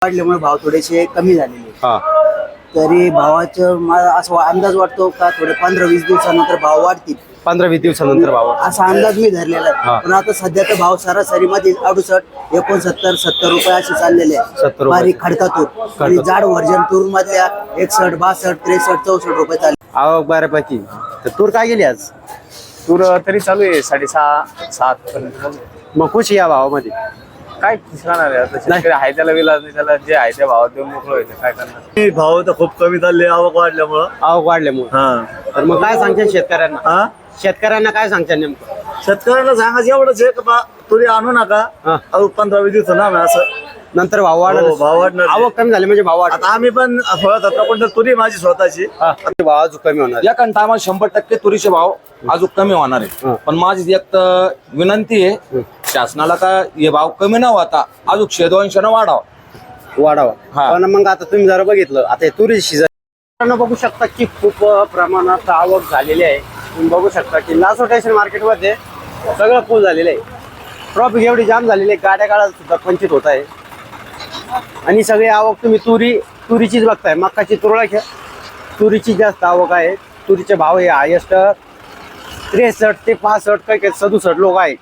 वाढल्यामुळे भाव थोडेसे कमी झालेले. हा तरी भावाचं मला असं अंदाज वाटतो का थोडे 15-20 दिवसानंतर भाव वाढतील 15-20 दिवसानंतर भाव असा अंदाज मी धरलेला हा. आहे. पण आता सध्या तर भाव सरासरी मध्ये 68, 69, 70 रुपये असे चाललेले 70 आहे. रुपये. बारीक खडका तूर आणि जाड व्हर्जन तूर मधल्या 61, 62, 63, 64 रुपये चालले. आवक बऱ्यापैकी. तर तूर काय गेली आज? तूर तरी चालू आहे 6.5-7 पर्यंत. मग खुश या भावामध्ये? काय राहणार आहे आता शेतकरी आहे त्याला विलाज नाही, त्याला जे आहे त्या भावात देऊन मोकळं व्हायचं. काय करणार? भाव तर खूप कमी चालले आवक वाढल्यामुळं. आवक वाढल्यामुळे. तर मग काय सांगते शेतकऱ्यांना? शेतकऱ्यांना काय सांगता नेमकं? शेतकऱ्यांना सांगायचं एवढंच आहे का तुरी आणू नका. हा. 15-20 दिवस ना असं नंतर भाव वाढणार. हो, भाव वाढणार. आवक कमी झाली म्हणजे भाव वाढ. आता आम्ही पण 16-17 क्विंटल तुरी माझी स्वतःची. भाव अजून कमी होणार. या टायमाला 100% तुरीचे भाव अजून कमी होणार आहे. पण माझी एक विनंती आहे शासनाला का हे भाव कमी न होता अजून 100-200 वाढावा. हा. पण मग आता तुम्ही जरा बघितलं आता तुरी सीझन बघू शकता की खूप प्रमाणात आवक झालेली आहे. तुम्ही बघू शकता की लासो स्टेशन मार्केटमध्ये सगळं फुल झालेलं आहे. ट्रॉफिक एवढी जाम झालेली आहे, गाड्या काढायला सुद्धा वंचित होत आहे. आणि सगळी आवक तुम्ही तुरीचीच बघताय. मक्काची तुरळा घ्या, तुरीची जास्त आवक आहे. तुरीचे भाव हे हायेस्ट 63 ते 65 काही 67 लोक आहेत.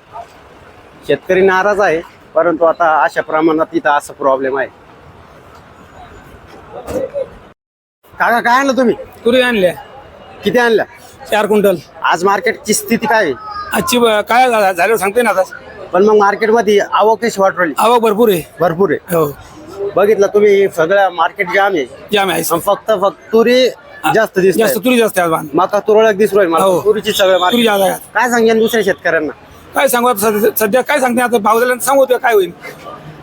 शेतकरी नाराज आहे, परंतु आता अशा प्रमाणात इथं असं प्रॉब्लेम आहे. काका काय आणलं तुम्ही? तुरी आणल्या किती आणल्या? 4 क्विंटल. आज मार्केटची स्थिती काय आहे? आजची काय झालं सांगते ना आता. पण मग मार्केटमध्ये आवक कशी वाटली? आवक भरपूर आहे. भरपूर आहे. हो बघितलं तुम्ही सगळं मार्केट जाम आहे. जाम आहे. आणि फक्त तुरी जास्त दिसत जास्त तुरी जास्त आहे आज. माका तुरळक दिसतोय मला. हो. तुरीची सगळं तुरी market. जास्त आहे. काय सांगेन दुसऱ्या शेतकऱ्यांना? काय सांगू आता सध्या काय सांगते आता भाव झाल्यानं सांगू ते काय होईल.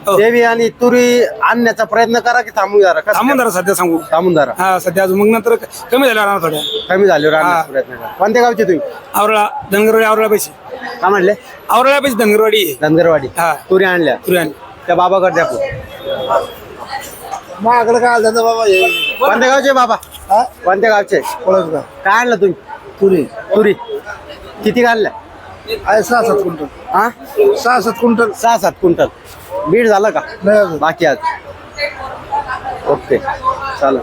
हो. देवी आणि तुरी आणण्याचा प्रयत्न करा की थांबून जरा? कसं थांबून जरा सध्या सांगू. थांबून जरा. हा सध्या अजून मग नंतर कमी झाल्यावर आणा थोड्या. कमी झाल्यावर आणण्याचा हा. प्रयत्न करा. कोणत्या गावचे तुम्ही? आवरळा धनगरवाडी. आवरळा पैसे काय म्हणले? आवरळा पैसे धनगरवाडी आहे. धनगरवाडी. हा. तुरी आणल्या तुरी आणली. त्या बाबाकडे द्या आपण. माझ्याकडे काय झालं बाबा कोणत्या गावचे बाबा? कोणत्या गावचे? काय आणलं तुम्ही? तुरी तुरी किती आणल्या? आहे 6-7 क्विंटल. हा 6-7 क्विंटल. 6-7 क्विंटल. बीड झालं का? नाही अजून. बाकी आज. ओके चालेल.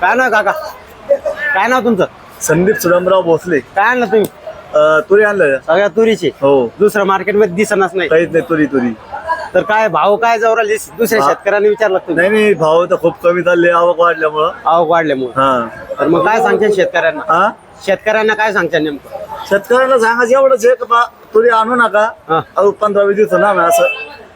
काय नाव काका? काय नाव तुमचं? संदीप सुदामराव भोसले. काय आणलं तुम्ही? तुरी आणलं. सगळ्या तुरीची? हो. दुसरं मार्केटमध्ये दिसणारच नाही. काहीच नाही तुरी. तर काय भाव काय जवळ दुसऱ्या शेतकऱ्यांनी विचारलं तुम्ही? नाही भाव तर खूप कमी चालले आवक वाढल्यामुळं. आवक वाढल्यामुळे. हा. तर मग काय सांगते शेतकऱ्यांना? हा. शेतकऱ्यांना काय सांगते नेमकं? शेतकऱ्यांना सांगायचं एवढंच आहे का तुरी आणू नका. हा. 15-20 दिवस ना असं.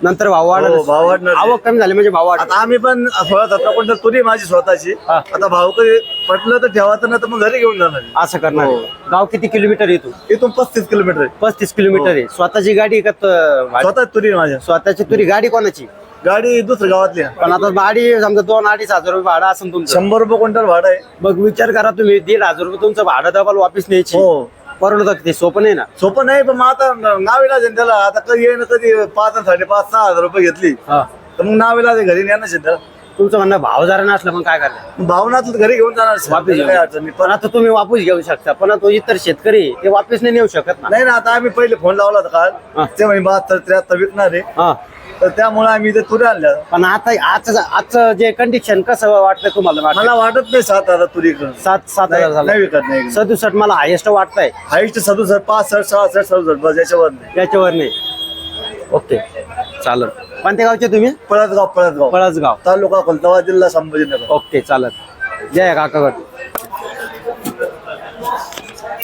नंतर भाव हो, वाढणार. भाव वाढणार. आवक कमी झाली म्हणजे भाव वाढणार. आता आम्ही पण 16-17 क्विंटल तुरी माझी स्वतःची. हा. आता भाव कधी पटलं तर ठेवायचं ना तर मग घरी घेऊन जाणार. असं करणार. हो. गाव किती किलोमीटर येतो? इथून 35 किलोमीटर आहे. 35 किलोमीटर आहे. स्वतःची गाडी का स्वतः तुरी आहे माझ्या. स्वतःची तुरी गाडी कोणाची? गाडी दुसऱ्या गावातली आहे. पण आता गाडी समजा 2-2.5 हजार रुपये भाडं असेल तुमचं. 100 रुपये क्विंटल भाडं आहे. मग विचार करा तुम्ही 1,500 रुपये तुमचं भाडं डबल वापिस न्यायची. हो. परवडतं ते सोपं नाही ना. सोपं नाही पण मग आता नाविलाज आहे त्याला. आता कधी येणं कधी 5 आणि 5.5-6 हजार रुपये घेतली तर मग नाविलाज आहे, घरी नेणं त्याला. तुमचं म्हणणं भाव जरा नसला मग काय करणार? भावनात घरी घेऊन जाणार. वापिस काही अडचण नाही. पण आता तुम्ही वापस घेऊ शकता, पण तो इतर शेतकरी ते वापस नाही नेऊ शकत ना. नाही ना आता आम्ही पहिले फोन लावला होता हा. काल. ते म्हणे 72-73 विकणार आहे. हा. तर त्यामुळे आम्ही इथे तुरी आणल्या. पण आता आजचं जे कंडिशन कसं वाटतंय तुम्हाला? मला वाटत नाही 7 हजार तुरी 7,000 झालं. नाही विकत नाही. 67 मला हायेस्ट वाटतंय. हाईस्ट 67, 65, 66, 67 बस याच्यावर नाही. त्याच्यावर नाही. ओके चालेल. कोणत्या गावचे तुम्ही? पळसगाव. पळसगाव तालुका खुलताबाद, जिल्हा संभाजीनगर. ओके चालेल. जय काकागड.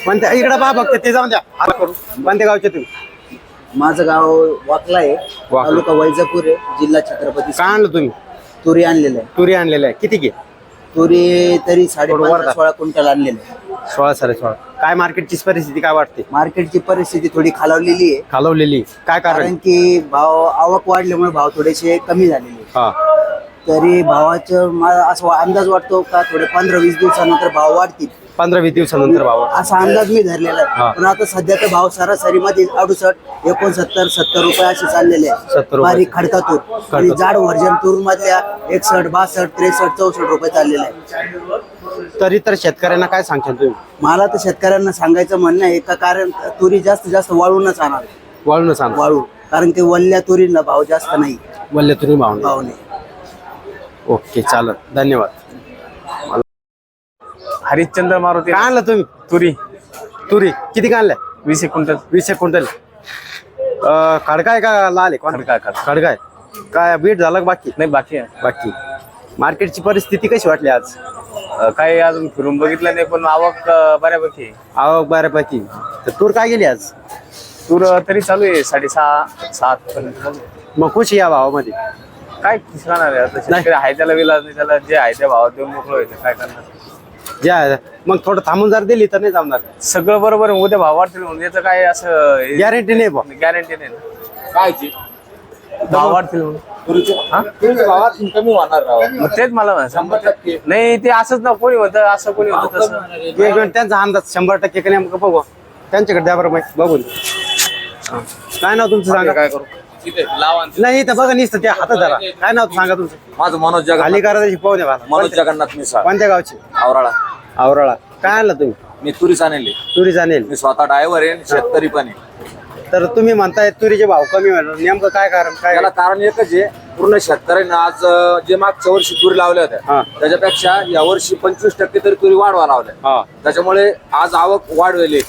कोणत्या इकडे पहा फक्त ते जाऊन द्या. कोणत्या गावचे तुम्ही? माझं गाव वाकला आहे. वाकला. तालुका वैजापूर आहे, जिल्हा छत्रपती. काय आणलं तुम्ही? तुरी आणलेलं आहे. तुरी आणलेलं आहे. किती घे? तुरी तरी 15.5-16 क्विंटल आणलेलं आहे. 16-16.5. काय मार्केटची परिस्थिती काय वाटते? मार्केटची परिस्थिती थोडी खालावलेली आहे. खालवलेली. काय कारण? कारण की भाव आवक वाढल्यामुळे भाव थोडेसे कमी झालेले. हा. तरी भावाचं मला असं अंदाज वाटतो का थोडे 15-20 दिवसानंतर भाव वाढतील 15-20 दिवसानंतर भाव. असा अंदाज मी धरलेला हा. आहे. पण आता सध्या तर भाव सरासरी मध्ये 68, 69, 70 रुपये असे चाललेले 70 आहे. रुपये. बारीक खडका तूर आणि जाड व्हर्जन तूर मधल्या 61, 62, 63, 64 रुपये चाललेले आहे. तरी तर शेतकऱ्यांना काय सांगशाल तुम्ही? मला तर शेतकऱ्यांना सांगायचं म्हणणं आहे का कारण तुरी जास्त वाळूनच आणावी. वाळून सांग. वाळू कारण ते वल्ल्या तुरीला भाव जास्त नाही. बोलले तुम्ही भाव नाही. भाव नाही. ओके चालत धन्यवाद. हरिश्चंद्र मारुती काय आणलं तुम्ही? तुरी तुरी किती आणल्या? 20 क्विंटल 20 क्विंटल. खडकाय का लाल आहे? खडका. खडकाय. काय बीट झालं का बाकी? नाही बाकी आहे. बाकी. मार्केटची परिस्थिती कशी वाटली आज? काही अजून फिरून बघितलं नाही पण आवक बऱ्यापैकी आहे. आवक बऱ्यापैकी. तर तूर काय गेली आज? तूर तरी चालू आहे 6.5-7 पर्यंत चालू आहे. मग खुश या भावामध्ये? काय राहणार आहे आता शेतकरी आहे त्याला विलाज नाही त्याला जे आहे त्या भावात देऊन मोकळं व्हायचं काय करणार. जे आहे मग थोडं थांबून जर दिली तर नाही जमणार. सगळं बरोबर आहे उद्या भाव वाढतील म्हणून याचं काय असं गॅरंटी नाही बा. गॅरंटी नाही ना. काय भाव वाढतील म्हणून तुरीच्या भावात कमी होणार राव. मग तेच मला म्हणायचं. 100% नाही ते असंच ना कोणी होतं असं कोणी होतं तसं. एक मिनिट त्यांचा अंदाज 100% का नेमकं बघू त्यांच्याकडे द्या बरं माहिती बघून. काय नाव तुमचं सांगा? काय करू तिथे लावा आणि नाही इथं बघा निसतं त्या हातात धरा. काय नाव सांगा तुमचं? माझं मनोज खाली जगन्नाथ. करायची पाहू द्या. मनोज जगन्नाथ मिसाळ कोणत्या गावची? आवराळा. आवराळा. काय आणलं तुम्ही? मी तुरीच आणली. तुरी जाणेल. मी स्वतः ड्रायव्हर आहे आणि शेतकरी पण आहे. तर तुम्ही म्हणताय तुरीचे भाव कमी होणार नेमकं काय कारण? काय त्याला कारण एकच आहे पूर्ण शेतकऱ्यांना आज जे मागच्या वर्षी तुरी लावल्या हा. होत्या त्याच्यापेक्षा या वर्षी 25% तरी तुरी वाढवा लावल्या. हा त्याच्यामुळे आज आवक वाढवेली.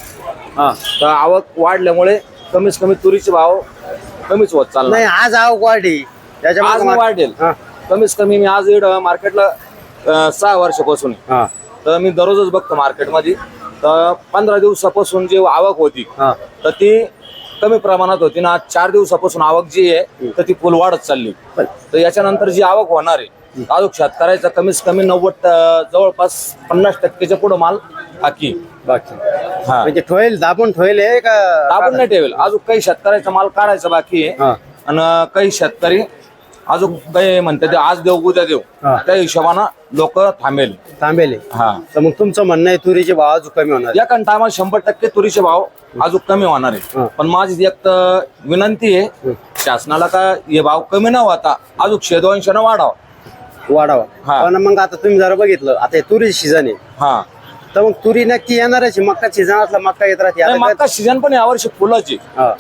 हा. तर आवक वाढल्यामुळे कमीत कमी तुरीचे भाव कमीच होत चालला. नाही आज आवक वाढली त्याच्यामुळे आज वाढेल. हा. कमीत कमी मी आज इकडं मार्केटला 6 वर्षापासून आहे. हा. तर मी दररोजच बघतो मार्केटमध्ये. तर 15 दिवसापासून जी आवक होती हा. तर ती कमी प्रमाणात होती ना. आज 4 दिवसापासून आवक जी आहे तर ती फुल वाढत चालली. तर याच्यानंतर जी आवक होणार आहे अजून शेतकऱ्याचा कमीत कमी 90 जवळपास 50% पुढे माल बाकी. बाकी हा. म्हणजे ठोईल दाबून ठोईल आहे का? दाबून नाही ठेवेल. अजून काही शेतकऱ्याचा माल काढायचा बाकी आहे. हा. आणि काही शेतकरी अजून काही म्हणतात ते आज देऊ उद्या देऊ हा. त्या हिशोबानं लोक थांबेल. थांबेल. हा. तर मग तुमचं म्हणणं आहे तुरीचे भाव अजून कमी होणार? या टायमाला 100% तुरीचे भाव अजून कमी होणार आहे. हा. पण माझी एक विनंती आहे शासनाला का हे भाव कमी न होता अजून 100-200 वाढावा. वाढावा. हा. पण मग आता तुम्ही जरा बघितलं आता हे तुरीचे सीझन आहे हा. तर मग तुरी नक्की येणारच आहे. मक्का सीझन असला मक्का येत राहते. नाही, आता मका सीझन पण यावर्षी फुलाची हा.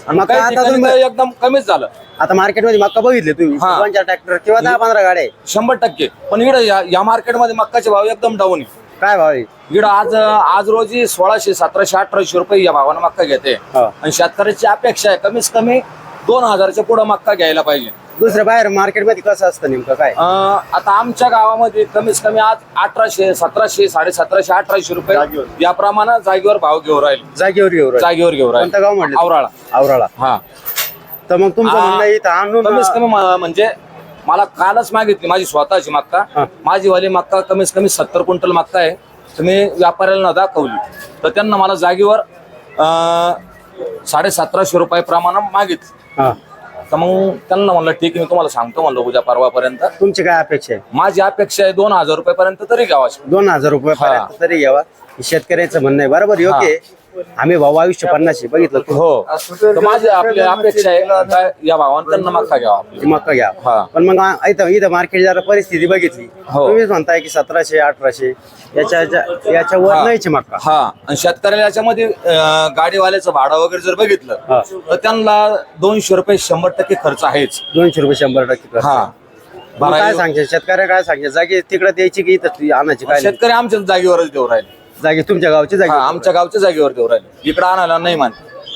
आणि मका काही आता ठिकाणी तुम्ही तर एकदम कमीच झालं. आता मार्केटमध्ये मक्का बघितले तुम्ही हा. 2-4 ट्रॅक्टर किंवा 10-15 गाड्या आहे. 100%. पण इकडे या मार्केटमध्ये मक्काचे भाव एकदम डाऊन आहे. काय भाव आहे? इकडं आज रोजी 1600, 1700, 1800 रुपये या भावानं मक्का घेते. हा. आणि शेतकऱ्याची अपेक्षा आहे कमीत कमी 2000च्या पुढे मक्का घ्यायला पाहिजे. दुसऱ्या बाहेर मार्केटमध्ये कसं असतं नेमकं काय? आता आमच्या गावामध्ये कमीत कमी आज 1800, 1700, 1750, 1800 रुपये याप्रमाणे जागेवर भाव घेऊन राहिले. जागेवर घेऊ राहिले. जागेवर घेऊन कोणतं राहिले. गाव म्हटलं? आवराळा. आवराळा. हा. तर मग तुमचं म्हणणं आहे इथं आणून कमीत कमी म्हणजे मला कालच मागितली माझी स्वतःची मक्का. हा. माझी वाली मक्का कमीत कमी 70 क्विंटल मक्का आहे. तर मी व्यापाऱ्याला दाखवली तर त्यांना मला जागेवर 1750 रुपये प्रमाणे मागितली. हा. तर मग त्यांना म्हणलं ठीक आहे मी तुम्हाला सांगतो म्हणलं उद्या परवापर्यंत. तुमची काय अपेक्षा आहे? माझी अपेक्षा आहे 2000 रुपयापर्यंत तरी घ्यावा. 2000 रुपयापर्यंत तरी घ्यावा. शेतकऱ्याचं म्हणणं आहे बरोबर योग्य आहे. आम्ही भाऊ 2250 बघितलं तू. हो. तर माझी आपली अपेक्षा आहे काय या भावानं त्यांना मक्का घ्यावा. मक्का घ्या. हा. पण मग इथं मार्केट जरा परिस्थिती बघितली हो. तुम्हीच म्हणताय की 1700, 1800 याच्यावर हा. नाहीचे मक्का. हा. आणि शेतकऱ्याला याच्यामध्ये गाडीवाल्याचं भाडं वगैरे जर बघितलं हा. तर त्यांना 200 रुपये 100% खर्च आहेच. 200 रुपये 100% हा. मग काय सांगते शेतकऱ्या काय सांगते जागी तिकडे द्यायची की इथं आणायची काय? शेतकरी आमच्या जागेवरच देऊ राहिले. जागी तुमच्या गावची जागी. हा, आमच्या गावच्या जागेवर देऊ राहिले. इकडे आणायला नाही मान.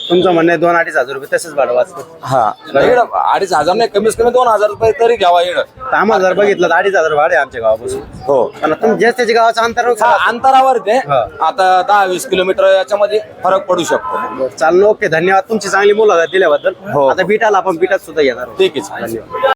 तुमचं म्हणणं आहे 2-2.5 हजार रुपये तसंच भाडं वाचतं. हा. इकडं 2500 नाही कमीत कमी 2000 रुपये तरी घ्यावा इकडं. तर आम्हाला जर बघितलं तर 2.5 भाडे आहे आमच्या गावापासून. हो. पण तुम्ही जे त्याच्या गावाचं अंतर हा, अंतरावर ते हा. आता 10-20 किलोमीटर याच्यामध्ये फरक पडू शकतो. चाललं. ओके धन्यवाद तुमची चांगली मुलाखत दिल्याबद्दल. हो. आता बीटाला आपण बीटात सुद्धा येणार आहोत. ठीक आहे. धन्यवाद.